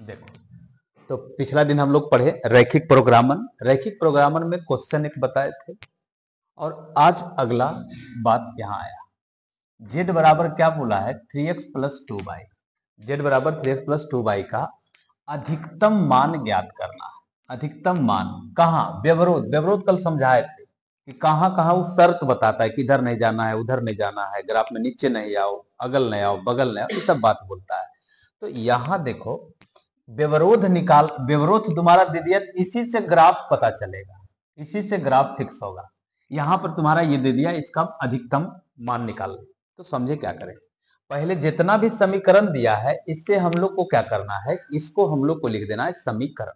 देखो, तो पिछला दिन हम लोग पढ़े रैखिक प्रोग्रामन। रैखिक प्रोग्रामन में क्वेश्चन एक बताए थे और आज अगला बात यहाँ आया। जेड बराबर क्या बोला है? 3x plus 2y। जेड बराबर 3x प्लस 2y का अधिकतम मान ज्ञात करना है। अधिकतम मान कहाँ? व्यवरोध। व्यवरोध कल समझाए थे कि कहाँ कहाँ वो शर्त बताता है कि इधर नहीं जाना है, उधर नहीं जाना है, ग्राफ में नीचे नहीं आओ, अगल नहीं आओ, बगल नहीं आओ, ये सब बात बोलता है। तो यहाँ देखो, व्यवरोध निकाल, व्यवरोध तुम्हारा दे दिया, इसी से ग्राफ पता चलेगा, इसी से ग्राफ फिक्स होगा। यहां पर तुम्हारा ये दे दिया, इसका अधिकतम मान निकाल लो। तो समझे क्या करें? पहले जितना भी समीकरण दिया है इससे हम लोग को क्या करना है, इसको हम लोग को लिख देना है समीकरण,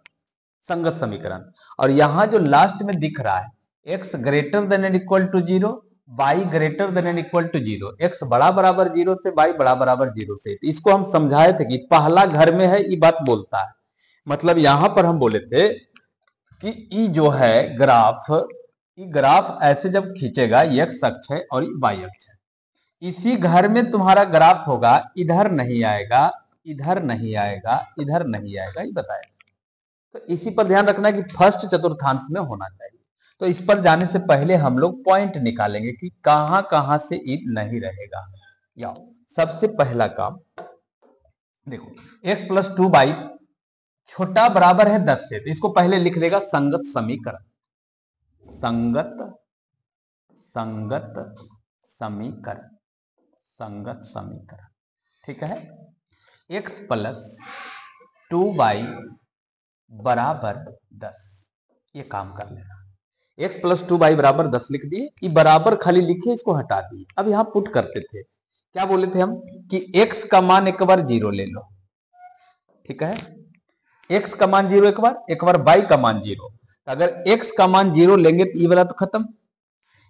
संगत समीकरण। और यहां जो लास्ट में दिख रहा है x greater than and equal to 0, y greater than and equal to 0, x बड़ा बराबर 0 से, y बड़ा बराबर 0 से, तो इसको हम समझाए थे कि पहला घर में है, ये बात बोलता है। मतलब यहां पर हम बोले थे कि ये जो है ग्राफ, ये ग्राफ ऐसे जब खींचेगा, ये x अक्ष है और ये y अक्ष है, इसी घर में तुम्हारा ग्राफ होगा, इधर नहीं आएगा, इधर नहीं आएगा, इधर नहीं आएगा, ये बताया। तो इसी पर ध्यान रखना कि फर्स्ट चतुर्थांश में होना चाहिए। तो इस पर जाने से पहले हम लोग पॉइंट निकालेंगे कि कहां कहां से ये नहीं रहेगा। या सबसे पहला काम देखो, x प्लस 2y छोटा बराबर है 10 से, तो इसको पहले लिख देगा संगत समीकरण। संगत संगत समीकरण, संगत समीकरण, ठीक है। x प्लस 2y बराबर 10, ये काम कर लेना। x प्लस 2y बराबर 10 लिख दिए, ये बराबर खाली लिखे, इसको हटा दिए। अब यहां पुट करते थे, क्या बोले थे हम कि x का मान एक बार 0 ले लो, ठीक है। x का मान 0 एक बार y का मान 0। अगर x का मान 0 लेंगे तो ये वाला तो खत्म,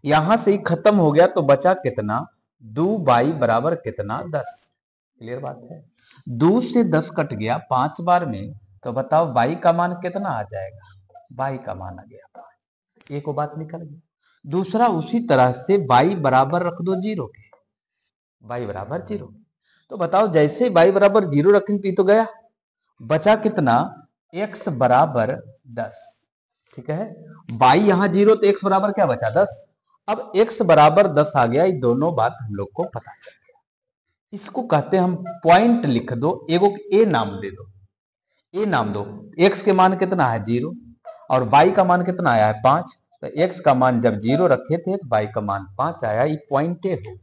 यहां से ही खत्म हो गया, तो बचा कितना? 2y बराबर कितना? 10। क्लियर बात है? 2 से 10 कट गया 5 बार में, तो बताओ y का मान कितना आ जाएगा? y का मान आ गया 5। एक बात निकल गई। दूसरा उसी तरह से y बराबर रख दो 0 के, y बराबर 0। तो बताओ जैसे y बराबर 0 रखेंगे तो गया, बचा कितना? x बराबर 10, ठीक है। y यहां 0 तो x बराबर क्या बचा? 10। अब x बराबर 10 आ गया, ये दोनों बात हम लोग को पता चल गया। इसको कहते हैं हम पॉइंट लिख दो, एगो ए नाम दे दो, ए नाम दो। x के मान कितना है? 0, और y का मान कितना आया है? 5। तो x का मान जब 0 रखे थे तो y का मान 5 आया, ये पॉइंट ए हो।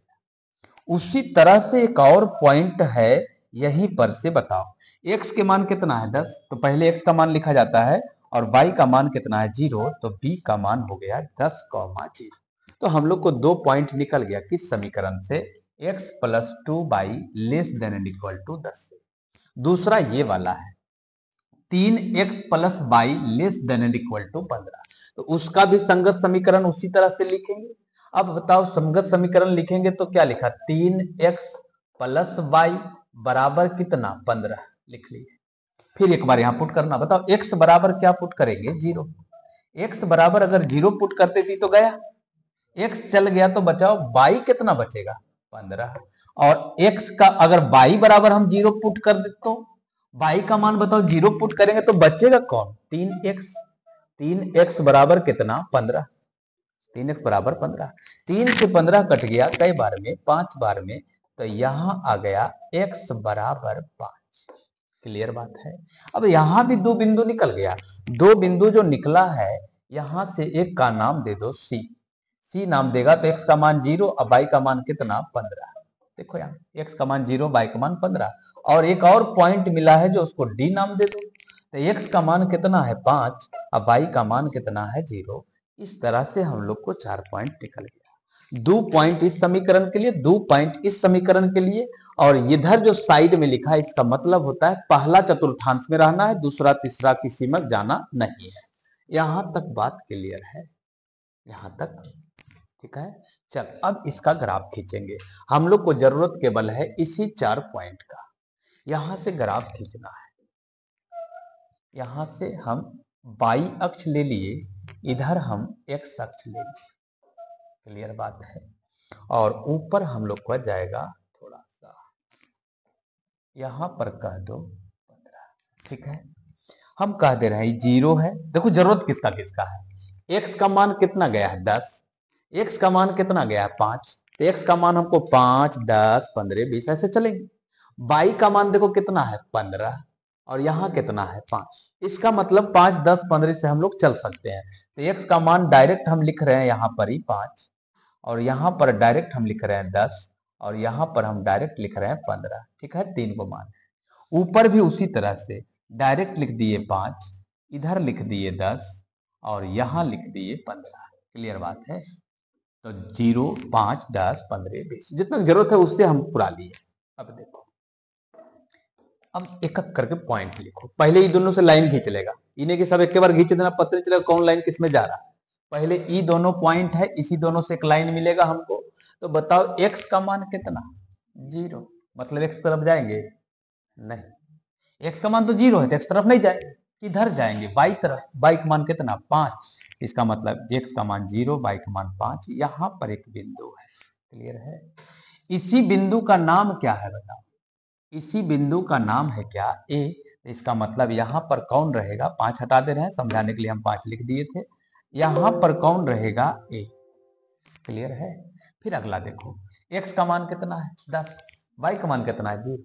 उसी तरह से एक और पॉइंट है, यहीं पर से बताओ, x के मान कितना है? 10, तो पहले x का मान लिखा जाता है, और y का मान कितना है? 0, तो b का मान हो गया 10,0। तो हम लोग को 2 पॉइंट निकल गया किस समीकरण से? x plus 2y less than and equal to 10 से। दूसरा ये वाला है 3x plus y less than and equal to 15, तो उसका भी संगत समीकरण उसी तरह से लिखेंगे। अब बताओ, संगत समीकरण लिखेंगे तो क्या लिखा? 3x प्लस y बराबर कितना? 15 लिख लिए। फिर एक बार यहां पुट करना, बताओ x बराबर क्या पुट करेंगे? 0। x बराबर अगर 0 पुट करते थी तो गया, x चल गया, तो बचाओ y कितना बचेगा? 15। और x का अगर y बराबर हम 0 पुट कर दे तो y का मान बताओ 0 पुट करेंगे तो बचेगा कौन? 3x। 3x बराबर कितना? 15। 3x बराबर 15। 3 से 15 कट गया कई बार में? 5 बार में। तो यहां आ गया x बराबर 5। क्लियर बात है? अब यहां भी 2 बिंदु निकल गया। 2 बिंदु जो निकला है, यहां से एक का नाम दे दो c। c नाम देगा तो x का मान 0 और y का मान कितना? 15। देखो यहाँ x का मान 0, y का मान 15, और एक और पॉइंट मिला है जो उसको d नाम दे दो। तो x का मान कितना है? 5, और y का मान कितना है? 0। इस तरह से हम लोग को 4 पॉइंट निकल गया। 2 पॉइंट इस समीकरण के लिए, 2 पॉइंट इस समीकरण के लिए, और इधर जो साइड में लिखा है इसका मतलब होता है पहला चतुर्थांश में रहना है, दूसरा तीसरा किसी में जाना नहीं है। यहां तक बात क्लियर है? यहां तक ठीक है। चल अब इसका ग्राफ खींचेंगे। हम लोग को जरूरत केवल है इसी 4 पॉइंट का। यहां से ग्राफ खींचना है, यहां से हम y अक्ष ले लिए, इधर हम x अक्ष ले लिए। क्लियर बात है? और ऊपर हम लोग को जाएगा थोड़ा सा, यहां पर कह दो 15। ठीक है, हम कह दे रहे हैं जीरो है। देखो जरूरत किसका किसका है, एक्स का मान कितना गया है 10, एक्स का मान कितना गया है 5, तो एक्स का मान हमको 5, 10, 15, 20 ऐसे चलेंगे। बाई का मान देखो कितना है 15 और यहाँ कितना है 5, इसका मतलब 5, 10, 15 से हम लोग चल सकते हैं। तो एक्स का मान डायरेक्ट हम लिख रहे हैं यहाँ पर ही 5, और यहाँ पर डायरेक्ट हम लिख रहे हैं 10, और यहाँ पर हम डायरेक्ट लिख रहे हैं 15। ठीक है, 3 को मान। ऊपर भी उसी तरह से डायरेक्ट लिख दिए 5, इधर लिख दिए 10 और यहाँ लिख दिए 15। क्लियर बात है। तो 0, 5, 10, 15, 20 जितना जरूरत है उससे हम पूरा लिए। अब देखो, अब एक एक करके पॉइंट लिखो। पहले ये दोनों से लाइन खींच लेगा, इन्हें के सब एक बार खींच देना, पता नहीं चलेगा कौन लाइन किस में जा रहा है। पहले ये दोनों पॉइंट है, इसी दोनों से एक लाइन मिलेगा हमको। तो बताओ एक्स का मान कितना, 0, मतलब एक्स तरफ जाएंगे नहीं, एक्स का मान तो 0 है तो एक्स तरफ नहीं जाएंगे, किधर जाएंगे बाई तरफ। बाई का मान कितना 5, इसका मतलब एक्स का मान 0, बाई का मान 5। यहां पर एक बिंदु है। क्लियर है। इसी बिंदु का नाम क्या है बताओ, इसी बिंदु का नाम है क्या ए। इसका मतलब यहां पर कौन रहेगा, 5 हटा दे रहे हैं समझाने के लिए, हम 5 लिख दिए थे। यहां पर कौन रहेगा ए। क्लियर है। फिर अगला देखो, एक्स का मान कितना है 10, बाई का मान कितना है 0।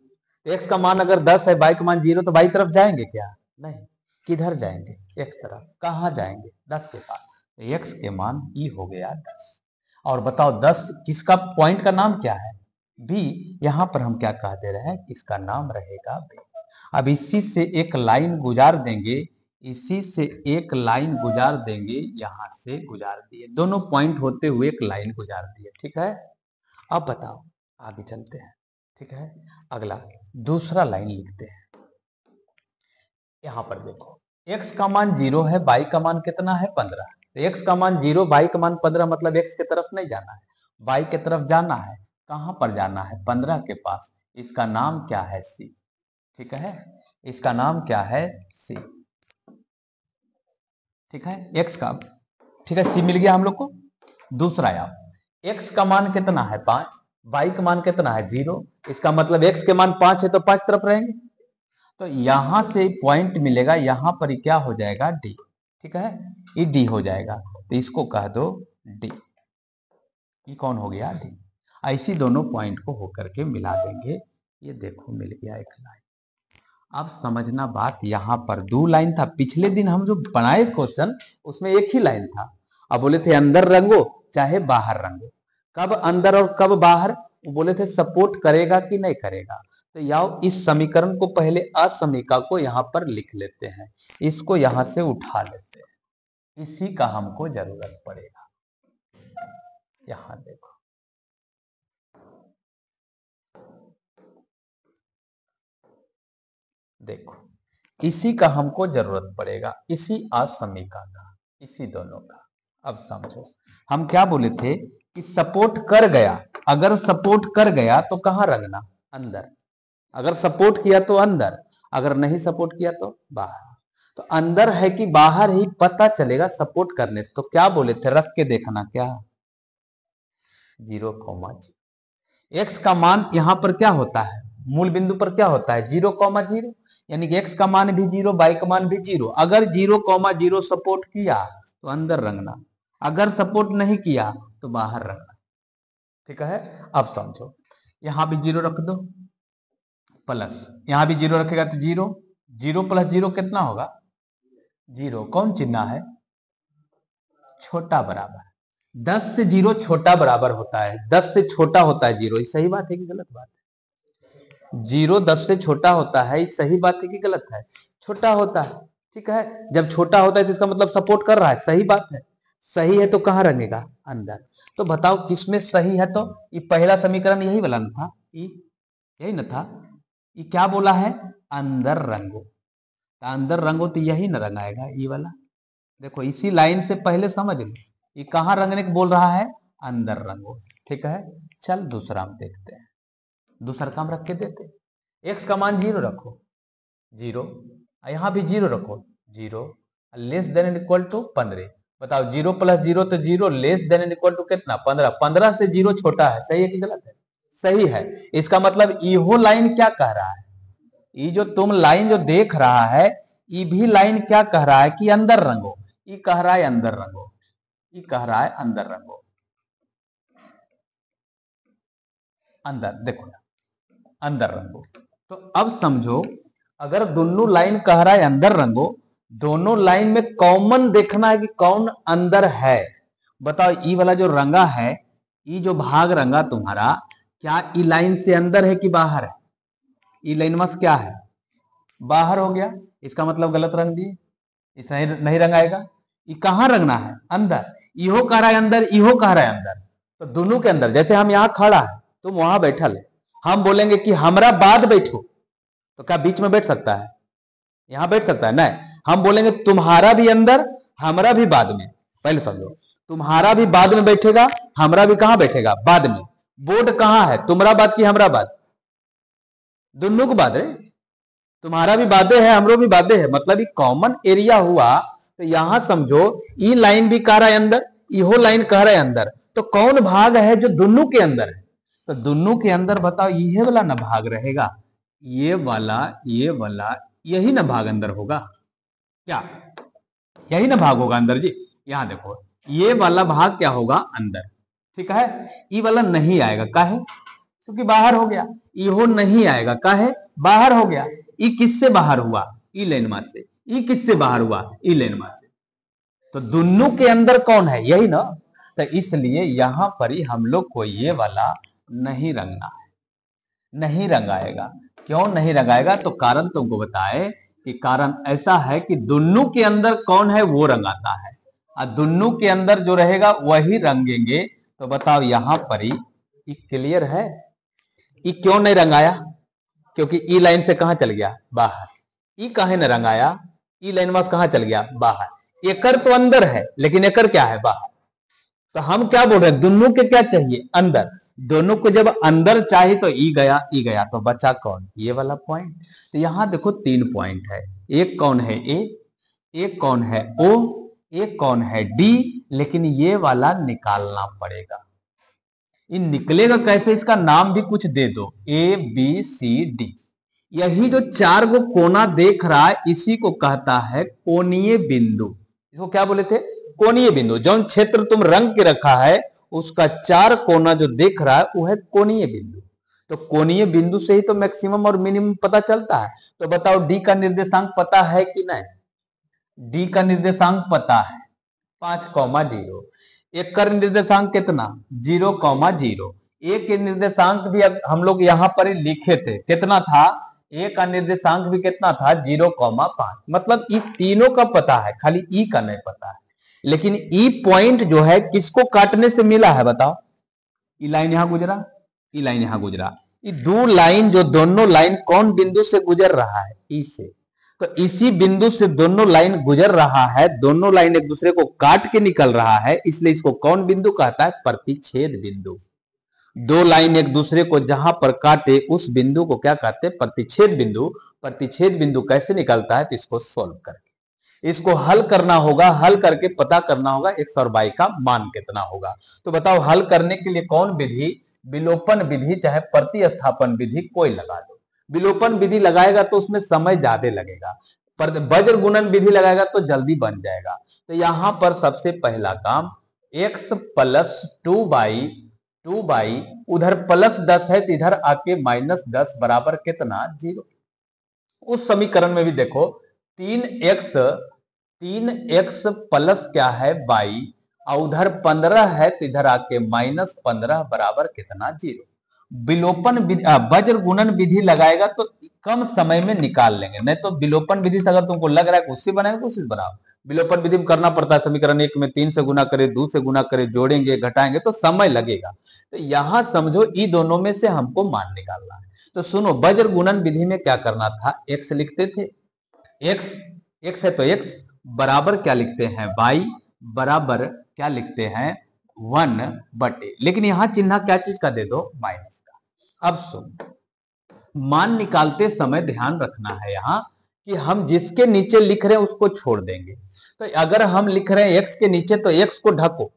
तो एक्स का मान अगर 10 है, बाई का मान 0, तो बाई तरफ जाएंगे क्या, नहीं, किधर जाएंगे, एक्स तरफ। कहां जाएंगे, 10 के पास। एक्स के मान ई हो गया 10। और बताओ 10 किसका पॉइंट का नाम क्या है, बी। यहां पर हम क्या कह दे रहे हैं, इसका नाम रहेगा बी। अब इसी से एक लाइन गुजार देंगे, इसी से एक लाइन गुजार देंगे, यहां से गुजार दिए, दोनों पॉइंट होते हुए एक लाइन गुजार दिए। ठीक है, अब बताओ आगे चलते हैं। ठीक है, अगला दूसरा लाइन लिखते हैं। यहां पर देखो, x का मान 0 है, बाई का मान कितना है 15। तो x का मान 0, बाई का मान 15, मतलब x की तरफ नहीं जाना है, बाई की तरफ जाना है। कहां पर जाना है, 15 के पास। इसका नाम क्या है c। ठीक है, इसका नाम क्या है c। ठीक है, x का, ठीक है, c मिल गया हम लोग को। दूसरा यार, x का मान कितना है 5, बाई का मान कितना है 0। इसका मतलब x के मान 5 है तो 5 तरफ रहेंगे। तो यहां से पॉइंट मिलेगा, यहां पर क्या हो जाएगा डी। ठीक है, ये डी हो जाएगा, तो इसको कह दो डी। ये कौन हो गया डी। ऐसी दोनों पॉइंट को होकर के मिला देंगे। ये देखो मिल गया एक लाइन। अब समझना बात, यहां पर 2 लाइन था। पिछले दिन हम जो बनाए क्वेश्चन उसमें एक ही लाइन था। अब बोले थे अंदर रंगो चाहे बाहर रंगो। कब अंदर और कब बाहर, वो बोले थे सपोर्ट करेगा कि नहीं करेगा। तो याओ इस समीकरण को पहले असमीका को यहां पर लिख लेते हैं, इसको यहां से उठा लेते हैं, इसी का हमको जरूरत पड़ेगा। यहां देखो, देखो इसी का हमको जरूरत पड़ेगा, इसी असमीका का, इसी दोनों का। अब समझो, हम क्या बोले थे कि सपोर्ट कर गया, अगर सपोर्ट कर गया तो कहां रंगना, अंदर। अगर सपोर्ट किया तो अंदर, अगर नहीं सपोर्ट किया तो बाहर। तो अंदर है कि बाहर ही पता चलेगा सपोर्ट करने से। तो क्या बोले थे, रख के देखना क्या, 0,0। एक्स का मान यहां पर क्या होता है, मूल बिंदु पर क्या होता है 0,0, यानी कि एक्स का मान भी 0, बाई का मान भी 0। अगर 0,0 सपोर्ट किया तो अंदर रंगना, अगर सपोर्ट नहीं किया तो बाहर रंगना। ठीक है, अब समझो, यहां भी 0 रख दो, प्लस यहां भी 0 रखेगा तो 0, 0 प्लस 0 कितना होगा 0। कौन चिन्ह है, छोटा बराबर। 10 से 0 छोटा बराबर होता है, 10 से छोटा होता है 0। ये सही बात है कि गलत बात है, 0 10 से छोटा होता है, ये सही बात है कि गलत है, छोटा होता है। ठीक है, जब छोटा होता है तो इसका मतलब सपोर्ट कर रहा है, सही बात है। सही है तो कहां रंगेगा, अंदर। तो बताओ किसमें सही है, तो ये पहला समीकरण यही वाला न था, यही न था। ये क्या बोला है, अंदर रंगो, तो अंदर रंगो तो यही न रंगाएगा, ये वाला। देखो इसी लाइन से पहले समझ लो, ये कहां रंगने को बोल रहा है, अंदर रंगो। ठीक है, चल दूसरा हम देखते हैं, दूसरा काम रख के देते। एक्स का मान 0 रखो, 0, यहां भी 0 रखो, 0, less than and equal to 15। बताओ 0 प्लस 0 तो 0, less than and equal to कितना 15। 15 से 0 छोटा है, सही है कि गलत है, सही है। इसका मतलब इहो लाइन क्या कह रहा है, ये जो तुम लाइन जो देख रहा है, ये भी लाइन क्या कह रहा है कि अंदर रंगो, ये कह रहा है अंदर रंगो, ये कह रहा है अंदर रंगो, अंदर देखो ना, अंदर रंगो। तो अब समझो, अगर दोनों लाइन कह रहा है अंदर रंगो, दोनों लाइन में कॉमन देखना है कि कौन अंदर है। बताओ, ई वाला जो रंगा है, ये जो भाग रंगा तुम्हारा, क्या ई लाइन से अंदर है कि बाहर है? ई लाइन मस क्या है? बाहर हो गया, इसका मतलब गलत रंग दिए, इस नहीं रंगाएगा। ये कहां रंगना है? अंदर। इहो कह रहा है अंदर, इहो कह रहा है अंदर, तो दोनों के अंदर। जैसे हम यहाँ खड़ा है, तुम वहां बैठल है, हम बोलेंगे कि हमरा बाद बैठो, तो क्या बीच में बैठ सकता है? यहां बैठ सकता है? नहीं। हम बोलेंगे तुम्हारा भी अंदर, हमरा भी बाद में। पहले समझो, तुम्हारा भी बाद में बैठेगा, हमरा भी कहां बैठेगा? बाद में। बोर्ड कहां है? तुम्हारा बाद की हमरा बाद? दोनों को बाद है। तुम्हारा भी बादे है, हमरो भी बादे है, मतलब ये कॉमन एरिया हुआ। तो यहां समझो, ई लाइन भी कह रहा है अंदर, इहो लाइन कह रहा है अंदर, तो कौन भाग है जो दोनों के अंदर है? तो दोनों के अंदर बताओ, ये वाला ना भाग रहेगा, ये वाला यही ना भाग अंदर होगा क्या? यही ना भाग होगा अंदर जी। यहां देखो, ये वाला भाग क्या होगा? अंदर। ठीक है। ये वाला नहीं आएगा, काहे? क्योंकि बाहर हो गया। इहो नहीं आएगा, काहे? बाहर हो गया। ई किससे बाहर हुआ? ई लेनमा से। ई किससे बाहर हुआ? ई लेनमा से। तो दोनों के अंदर कौन है? यही ना। तो इसलिए यहां पर ही हम लोग को ये वाला नहीं रंगना है, नहीं रंगाएगा। क्यों नहीं रंगाएगा? तो कारण तुमको बताए कि कारण ऐसा है कि दोनों के अंदर कौन है वो रंगाता है, और दोनों के अंदर जो रहेगा वही रंगेंगे। तो बताओ, यहां पर ही क्लियर है। ई क्यों नहीं रंगाया? क्योंकि ई लाइन से कहां चल गया? बाहर। ई काहे न रंगाया? ई लाइन बस कहां चल गया? बाहर। एकर तो अंदर है, लेकिन एकर क्या है? बाहर। तो हम क्या बोल रहे हैं? दोनों के क्या चाहिए? अंदर। दोनों को जब अंदर चाहिए तो ई गया, तो बचा कौन? ये वाला पॉइंट। तो यहां देखो 3 पॉइंट है। एक कौन है? ए, एक कौन है? ओ, एक कौन है? डी। लेकिन ये वाला निकालना पड़ेगा। इन निकलेगा कैसे? इसका नाम भी कुछ दे दो, ए बी सी डी। यही जो 4 गो कोना देख रहा है, इसी को कहता है कोणीय बिंदु। इसको क्या बोले थे? कोणीय बिंदु। जो क्षेत्र तुम रंग के रखा है, उसका 4 कोना जो देख रहा है वो है कोणीय बिंदु। तो कोणीय बिंदु से ही तो मैक्सिमम और मिनिमम पता चलता है। तो बताओ, डी का निर्देशांक पता है कि नहीं? डी का निर्देशांक पता है, 5,0। एक का निर्देशांक कितना? 0,0। एक के निर्देशांक भी हम लोग यहां पर ही लिखे थे, कितना था? एक का निर्देशांक भी कितना था? 0,5। मतलब इस तीनों का पता है, खाली ई का नहीं पता है। लेकिन ई पॉइंट जो है किसको काटने से मिला है? बताओ। ई लाइन यहां गुजरा, ई लाइन यहां गुजरा, ये 2 लाइन जो दोनों लाइन कौन बिंदु से गुजर रहा है? ई से। तो इसी बिंदु से दोनों लाइन गुजर रहा है, दोनों लाइन एक दूसरे को काट के निकल रहा है, इसलिए इसको कौन बिंदु कहता है? प्रतिच्छेद बिंदु। 2 लाइन एक दूसरे को जहां पर काटे उस बिंदु को क्या कहते हैं? प्रतिच्छेद बिंदु। प्रतिच्छेद बिंदु कैसे निकलता है? तो इसको सोल्व करके, इसको हल करना होगा। हल करके पता करना होगा x और y का मान कितना होगा। तो बताओ, हल करने के लिए कौन विधि? विलोपन विधि, चाहे प्रतिस्थापन विधि, कोई लगा दो। विलोपन विधि लगाएगा तो उसमें समय ज्यादा लगेगा, पर वज्र गुणन विधि लगाएगा तो जल्दी बन जाएगा। तो यहां पर सबसे पहला काम, x प्लस 2y, उधर प्लस 10 है तो इधर आके -10 बराबर कितना? 0। उस समीकरण में भी देखो, 3x प्लस क्या है? y, और उधर 15 है तो इधर आके -15 बराबर कितना? 0। विलोपन वज्र गुणन विधि लगाएगा तो कम समय में निकाल लेंगे। नहीं तो विलोपन विधि से अगर तुमको लग रहा है उससे बनाएगा तो उससे बनाओ। विलोपन विधि में करना पड़ता है, समीकरण 1 में 3 से गुना करे, 2 से गुना करे, जोड़ेंगे घटाएंगे तो समय लगेगा। तो यहां समझो, ई दोनों में से हमको मान निकालना है। तो सुनो, वज्र गुणन विधि में क्या करना था? x लिखते थे, x है तो x बराबर क्या लिखते हैं? y बराबर क्या लिखते हैं? 1/। लेकिन यहां चिन्ह क्या चीज का दे दो? माइनस का। अब सुन, मान निकालते समय ध्यान रखना है यहां कि हम जिसके नीचे लिख रहे हैं उसको छोड़ देंगे। तो अगर हम लिख रहे हैं x के नीचे, तो x को ढको,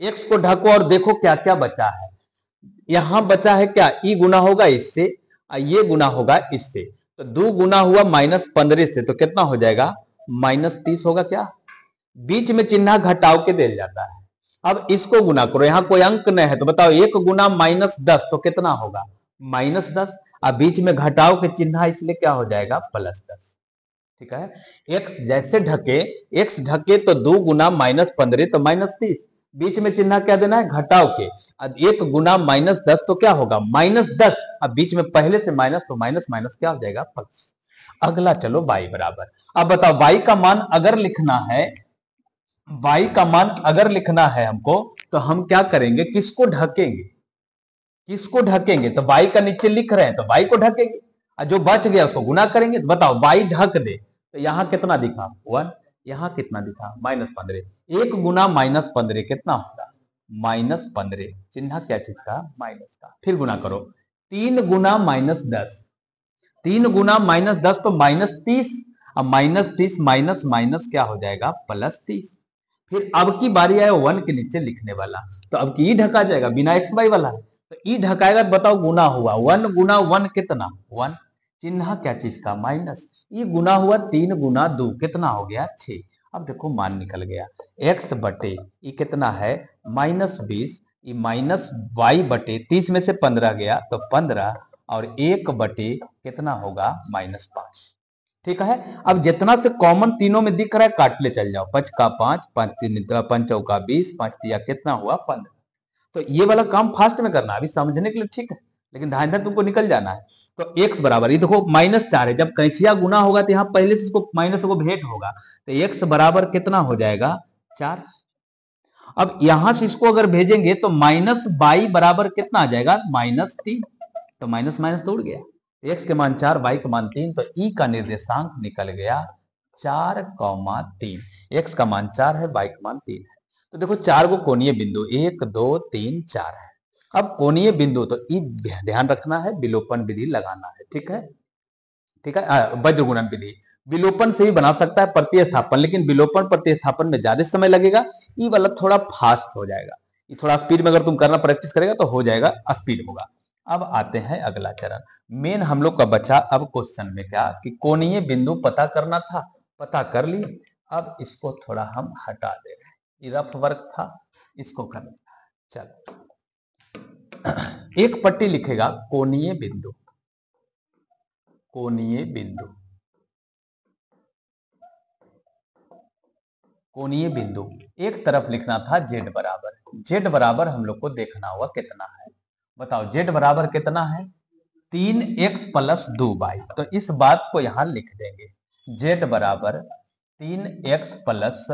x को ढको और देखो क्या क्या बचा है। यहां बचा है क्या? ई गुना होगा इससे, ये गुना होगा इससे। तो 2 गुना हुआ -15 से, तो कितना हो जाएगा -30 होगा क्या। बीच में चिन्ह घटाव के दे जाता है। अब इसको गुना करो, यहां कोई अंक नहीं है, तो बताओ 1 गुना -10 तो कितना होगा -10। अब बीच में घटाव के चिन्ह इसलिए क्या हो जाएगा +10। ठीक है, x जैसे ढके, x ढके तो 2 गुना -15 तो -30, बीच में चिन्ह क्या देना है घटाव के। अब 1 गुना -10 तो क्या होगा -10, अब बीच में पहले से माइनस तो माइनस माइनस क्या हो जाएगा प्लस। अगला चलो y बराबर, अब बताओ y का मान अगर लिखना है, y का मान अगर लिखना है हमको, तो हम क्या करेंगे, किसको ढकेंगे, किसको ढकेंगे, तो y का नीचे लिख रहे हैं तो y को ढकेंगे, और जो बच गया उसको गुना करेंगे। तो बताओ y ढक दे तो यहां कितना दिखा 1, यहां कितना दिखा -15, 1 गुना -15 कितना होगा -15, चिन्ह क्या चीज का माइनस का। फिर गुना करो 3 गुना -10, 3 गुना -10 तो -30, अब -30 माइनस माइनस क्या हो जाएगा +30। फिर अब की बारी आए 1 के नीचे लिखने वाला, तो अब की ई ढका जाएगा बिना एक्स वाई वाला, तो ई ढकाएगा तो बताओ गुना हुआ 1 गुना 1 कितना 1, चिन्ह क्या चीज का माइनस, ये गुना हुआ 3 गुना 2 कितना हो गया 6। अब देखो मान निकल गया x बटे ये कितना है -20, ये माइनस वाई बटे 30 में से 15 गया तो 15, और 1 बटे कितना होगा -5। ठीक है, अब जितना से कॉमन तीनों में दिख रहा है काट ले चल जाओ, 5 का 5, 5 3 5 चौका 20, 5 तिया कितना हुआ 15। तो ये वाला काम फास्ट में करना अभी समझने के लिए, ठीक है, लेकिन ध्यान ध्यान तुमको निकल जाना है। तो x बराबर ये देखो -4 है, जब कैंचिया गुना होगा तो यहाँ पहले से इसको माइनस को भेंट होगा, तो x बराबर कितना हो जाएगा 4। अब यहां से इसको अगर भेजेंगे तो -y बराबर कितना आ जाएगा -3, तो माइनस माइनस तो उड़ गया, x के मान 4 y का मान 3, तो e का निर्देशांक निकल गया 4,3, x का मान 4 है y का मान 3 है। तो देखो 4 को कोणीय बिंदु 1 2 3 4 है। अब कोणीय बिंदु तो ई ध्यान रखना है, विलोपन विधि लगाना है, ठीक है, ठीक है, वज्र गुणन विधि विलोपन से भी बना सकता है प्रतिस्थापन, लेकिन विलोपन प्रतिस्थापन में ज्यादा समय लगेगा, ये वाला थोड़ा फास्ट हो जाएगा, ये थोड़ा स्पीड में अगर तुम करना प्रैक्टिस करेगा तो हो जाएगा, स्पीड होगा। अब आते हैं अगला चरण, मेन हम लोग का बचा अब क्वेश्चन में क्या कि कोणीय बिंदु पता करना था, पता कर ली। अब इसको थोड़ा हम हटा दे रहे हैं, ये रफ वर्क था, इसको कर लेना है। चलो एक पट्टी लिखेगा कोणीय बिंदु, कोणीय बिंदु, कोणीय बिंदु एक तरफ लिखना था z बराबर, z बराबर हम लोग को देखना होगा कितना है, बताओ z बराबर कितना है 3x + 2y, तो इस बात को यहां लिख देंगे z बराबर 3x +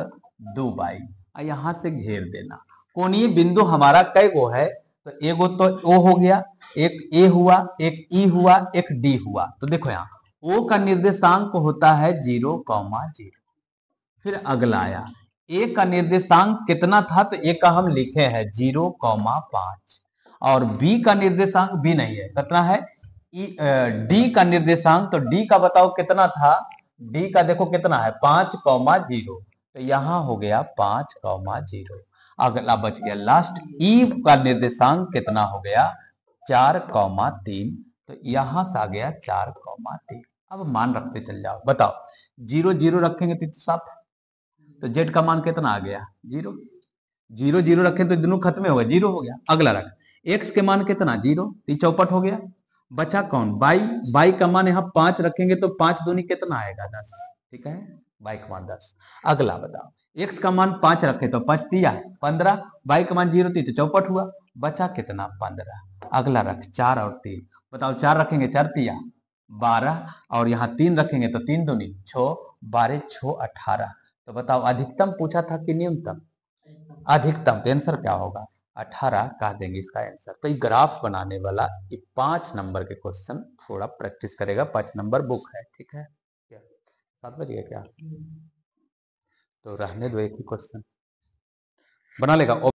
2y, यहां से घेर देना। कोणीय बिंदु हमारा कई गो है, तो एगो तो O हो गया, एक A हुआ, एक E हुआ, एक D हुआ, तो देखो यहाँ O का निर्देशांक होता है 0,0। फिर अगला आया ए का निर्देशांक कितना था, तो ए का हम लिखे हैं 0,5, और बी का निर्देशांक भी नहीं है, कितना है डी का निर्देशांक, तो डी का बताओ कितना था, डी का देखो कितना है 5,0, तो यहां हो गया 5,0। अगला बच गया लास्ट ई का निर्देशांक कितना हो गया 4,3, तो यहां से आ गया 4,3। अब मान रखते चल जाओ, बताओ 0 0 रखेंगे तो साफ, तो जेड का मान कितना आ गया 0, 0 0 रखें तो दोनों खत्म हो गया, 0 हो गया। अगला रख एक्स के मान कितना 0, तो चौपट हो गया, बचा कौन बाई, बाई का मान यहाँ 5 रखेंगे तो 5 दूनी कितना आएगा 10, ठीक है, बाई का मान 10। अगला बताओ एक्स का मान 5 रखे तो 5 तिया 15, बाई का मान 0 थी तो चौपट हुआ, बचा कितना 15। अगला रख 4 और 3, बताओ 4 रखेंगे 4 तिया 12, और यहाँ 3 रखेंगे तो 3 दूनी 6, 12 6 18, तो बताओ अधिकतम पूछा था कि न्यूनतम, अधिकतम, तो आंसर क्या होगा 18 कह देंगे इसका आंसर। तो ये ग्राफ बनाने वाला ये 5 नंबर के क्वेश्चन थोड़ा प्रैक्टिस करेगा, 5 नंबर बुक है, ठीक है, क्या 7 बज गया क्या, तो रहने दो एक ही क्वेश्चन बना लेगा।